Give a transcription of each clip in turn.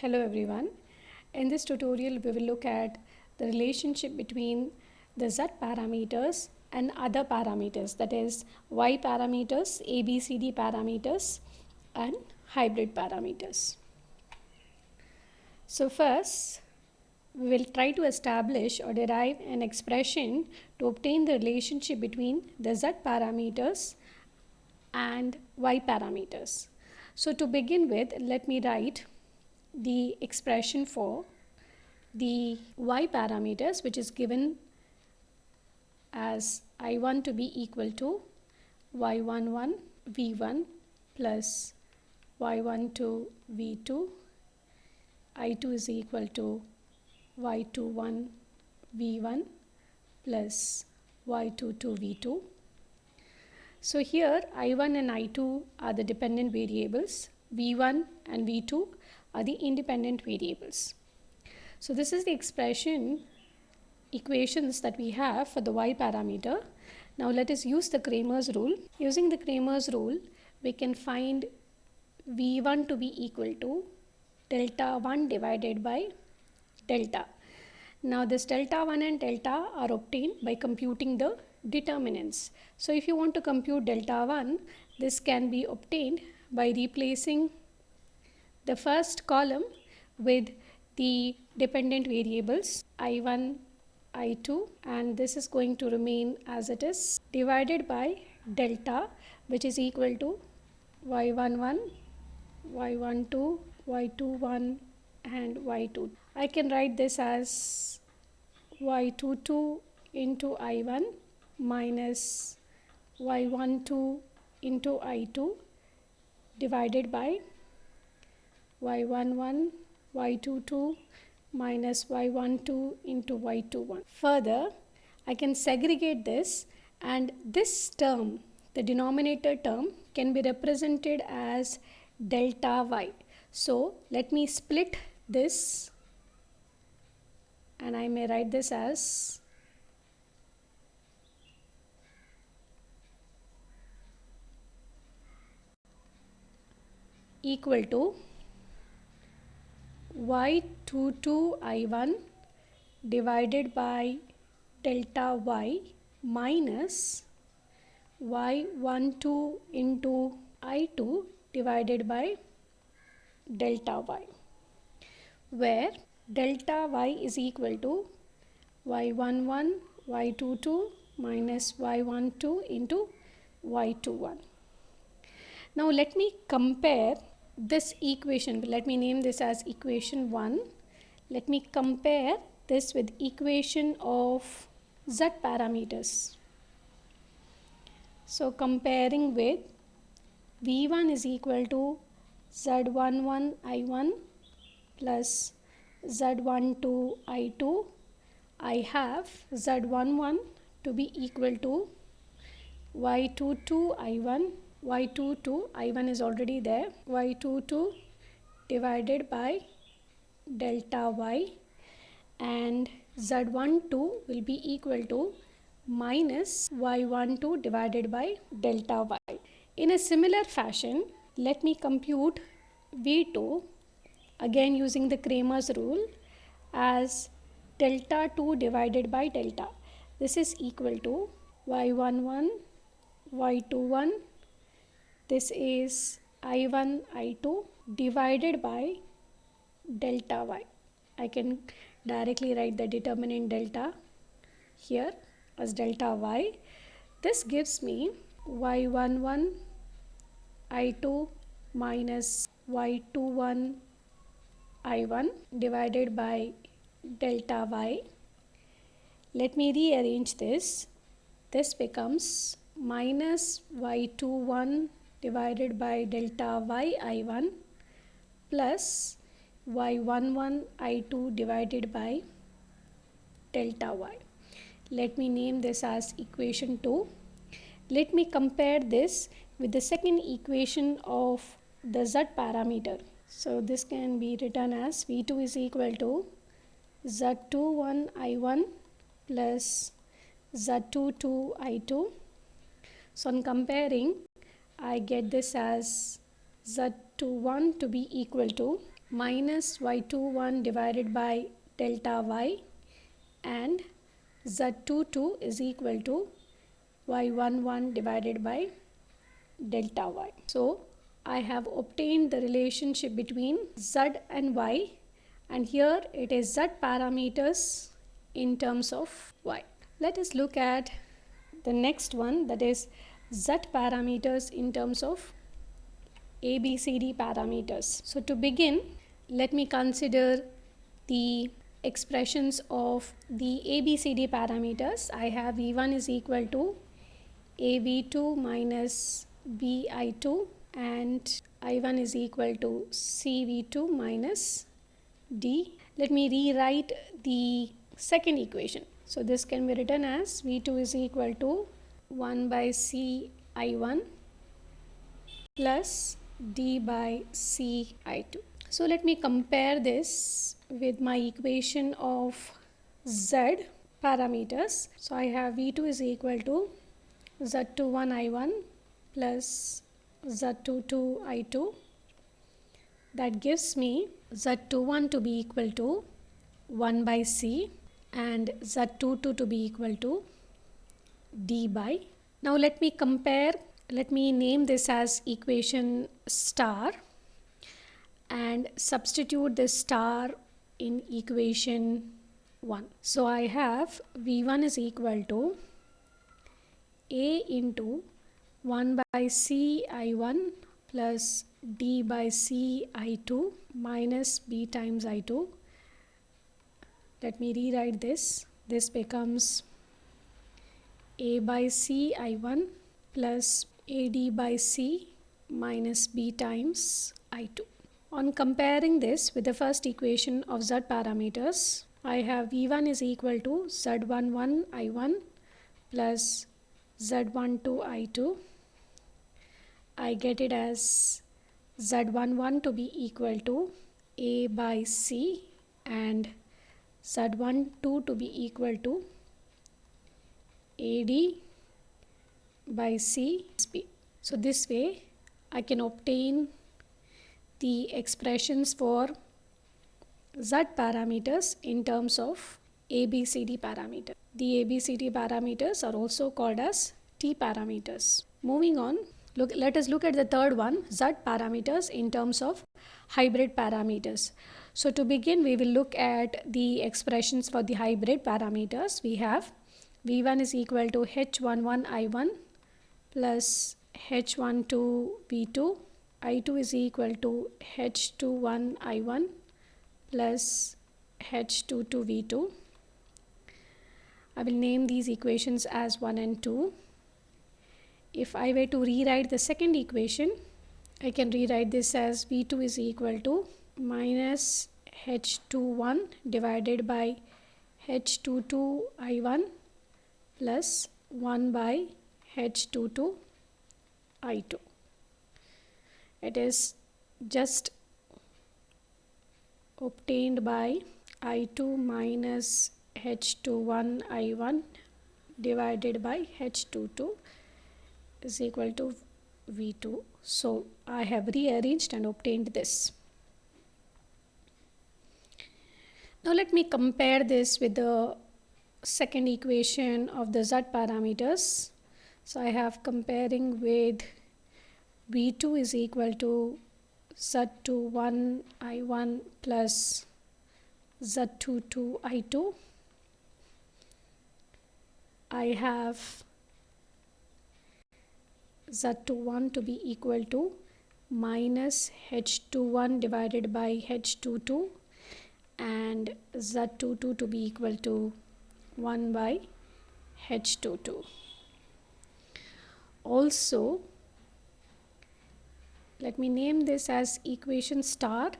Hello everyone. In this tutorial we will look at the relationship between the Z parameters and other parameters, that is Y parameters, ABCD parameters and hybrid parameters. So first we will try to establish or derive an expression to obtain the relationship between the Z parameters and Y parameters. So to begin with, let me write the expression for the Y parameters, which is given as I1 to be equal to Y11 V1 plus Y12 V2, I2 is equal to Y21 V1 plus Y22 V2. So here I1 and I2 are the dependent variables, V1 and V2 are the independent variables. So this is the equations that we have for the Y parameter. Now let us use the Cramer's rule. Using the Cramer's rule, we can find V1 to be equal to delta 1 divided by delta. Now this delta 1 and delta are obtained by computing the determinants. So if you want to compute delta 1, this can be obtained by replacing the first column with the dependent variables I1, I2, and this is going to remain as it is, divided by delta, which is equal to Y11, Y12, Y21 and Y2. I can write this as Y22 into I1 minus Y12 into I2 divided by Y11, Y22 minus Y12 into Y21. Further, I can segregate this, and this term, the denominator term, can be represented as delta Y. So let me split this, and I may write this as equal to Y22 I1 divided by delta Y minus Y12 into I2 divided by delta Y, where delta Y is equal to Y11, Y22 minus Y12 into Y21. Now let me compare this equation. Let me name this as equation 1. Let me compare this with equation of Z parameters. So comparing with V1 is equal to Z11 I1 plus Z12 I2. I have Z11 to be equal to Y22 I1. Y22 I1 is already there, Y22 divided by delta Y, and Z12 will be equal to minus Y12 divided by delta Y. In a similar fashion, let me compute V2 again using the Cramer's rule as delta 2 divided by delta. This is equal to Y11, Y21, this is I1, I2 divided by delta Y. I can directly write the determinant delta here as delta Y. This gives me Y11 I2 minus Y21 I1 divided by delta Y. Let me rearrange this. This becomes minus Y21 divided by delta Y I1 plus Y11 I2 divided by delta Y. Let me name this as equation 2. Let me compare this with the second equation of the Z parameter. So this can be written as V2 is equal to Z21 I1 plus Z22 I2. So on comparing, I get this as Z21 to be equal to minus y21 divided by delta y, and z22 is equal to y11 divided by delta y. So I have obtained the relationship between z and y, and here it is z parameters in terms of y. Let us look at the next one, that is z parameters in terms of ABCD parameters. So to begin, let me consider the expressions of the ABCD parameters. I have V1 is equal to AV2 minus BI2, and I1 is equal to CV2 minus D. Let me rewrite the second equation. So this can be written as V2 is equal to 1 by C I1 plus D by C I2. So let me compare this with my equation of Z parameters. So I have V2 is equal to Z21 I1 plus Z22 I2. That gives me Z21 to be equal to 1 by C and Z22 to be equal to D by. Now let me compare, let me name this as equation star and substitute this star in equation 1. So I have V1 is equal to A into 1 by C I1 plus D by C I2 minus B times I2. Let me rewrite this. This becomes A by C I1 plus AD by C minus B times I2. On comparing this with the first equation of Z parameters, I have V1 is equal to Z11 I1 plus Z12 I2. I get it as Z11 to be equal to A by C and Z12 to be equal to AD by C. So this way I can obtain the expressions for Z parameters in terms of ABCD parameters. The ABCD parameters are also called as T parameters. Moving on, let us look at the third one, Z parameters in terms of hybrid parameters. So to begin, we will look at the expressions for the hybrid parameters. We have V1 is equal to H11 I1 plus H12 V2. I2 is equal to H21 I1 plus H22 V2. I will name these equations as 1 and 2. If I were to rewrite the second equation, I can rewrite this as V2 is equal to minus H21 divided by H22 I1 plus 1 by H22 I2. It is just obtained by I2 minus H21 I1 divided by H22 is equal to V2. So I have rearranged and obtained this. Now let me compare this with the second equation of the Z parameters. So I have comparing with V2 is equal to Z21 I1 plus Z22 I2. I have Z21 to be equal to minus H21 divided by H22 and Z22 to be equal to 1 by H22. Also, let me name this as equation star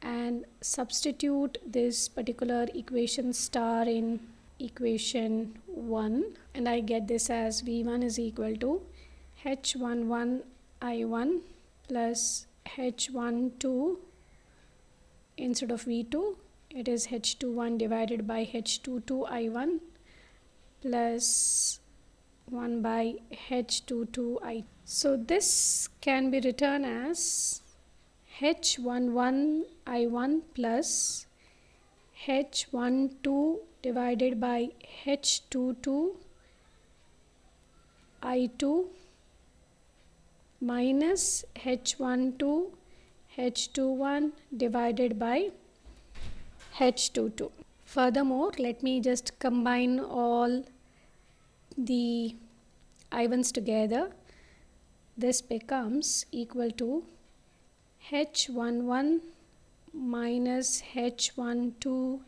and substitute this particular equation star in equation 1, and I get this as V1 is equal to H11 I1 plus H12, instead of V2 it is H21 divided by H22 I1 plus 1 by H22 I. So this can be written as H11 I1 plus H12 divided by H22 I2 minus H12 H21 divided by H22. Furthermore, let me just combine all the I1s together. This becomes equal to H11 minus H12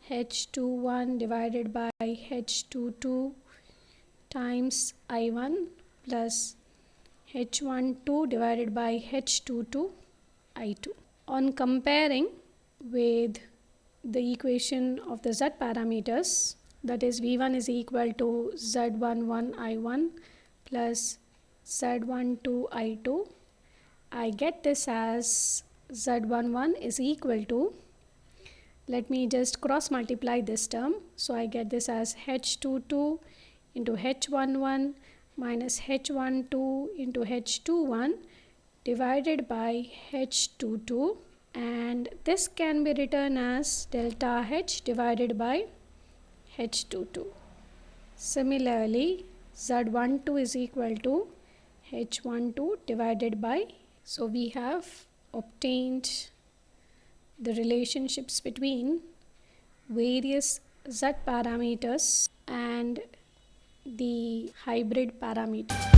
H21 divided by H22 times I1 plus H12 divided by H22 I2. On comparing with the equation of the Z parameters, that is V1 is equal to Z11 I1 plus Z12 I2, I get this as Z11 is equal to, let me just cross multiply this term, so I get this as H22 into H11 minus H12 into H21 divided by H22, and this can be written as delta H divided by H22. Similarly, Z12 is equal to H12 divided by, so we have obtained the relationships between various Z parameters and the hybrid parameters.